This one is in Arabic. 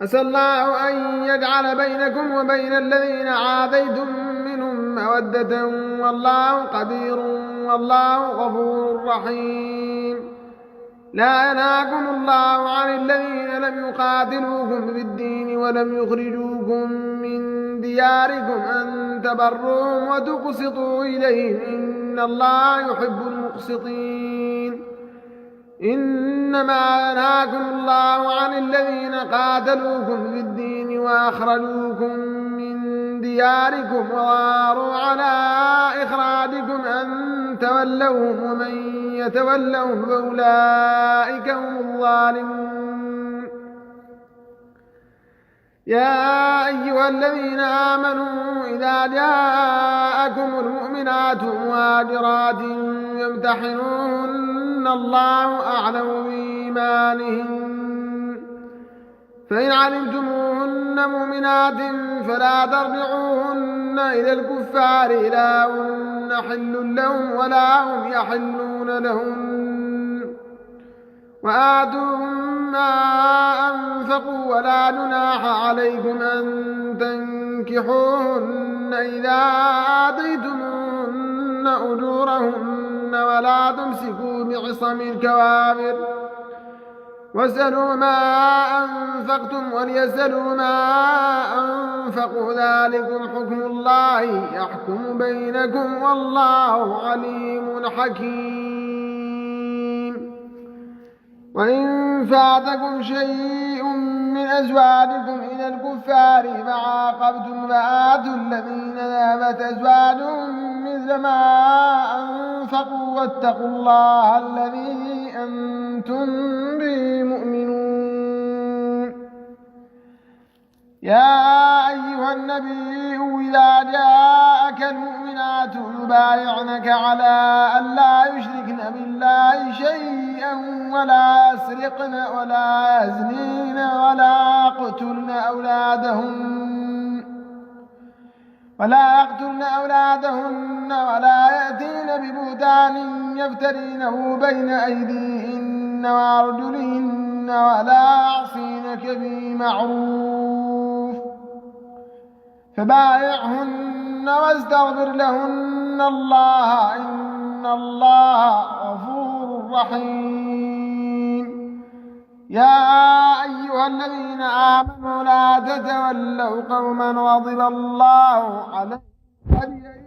عسى الله أن يجعل بينكم وبين الذين عاديتم منهم مودة والله قدير والله غفور رحيم. لا ينهاكم الله عن الذين لم يقاتلوكم في الدين ولم يخرجوكم من دياركم أن تبروهم وتقسطوا إليهم إن الله يحب المقسطين. إنما ينهاكم الله عن الذين قاتلوكم في الدين وأخرجوكم من دياركم وظاهروا على إخراجكم أن تولوهم ومن يتولهم فأولئك هم الظالمون. يا أيها الذين آمنوا إذا جاءكم المؤمنات مهاجرات يمتحنوهن الله أعلم بإيمانهن فإن علمتموهن مؤمنات فلا ترجعوهن إلى الكفار لا هن حل لهم ولا هم يحلون لهن وآتوهم ما أنفقوا ولا جناح عليكم أن تنكحوهن إذا آتيتموهن أجورهن ولا تمسكوا بعصم الكوافر واسألوا ما أنفقتم وليسألوا ما أنفقوا ذلكم حكم الله يحكم بينكم والله عليم حكيم. وإن فاتكم شيء من أزواجكم إلى الكفار فعاقبتم فآتوا الذين ذهبت أزواجهم مثل ما أنفقوا واتقوا الله الذي أنتم به مؤمنون. يا أيها النبي إذا جاءك المؤمنات يبايعنك على أن لا يشركن بالله شيئا ولا يسرقن ولا يزنين ولا يقتلن أولادهن ولا يأتين ببهتان يفترينه بين أيديهن وأرجلهن ولا يعصينك في معروف فبايعهن واستغفر لهن الله إن الله غفور رحيم. يا أيها الذين آمنوا لا تتولوا قوما غضب الله عليهم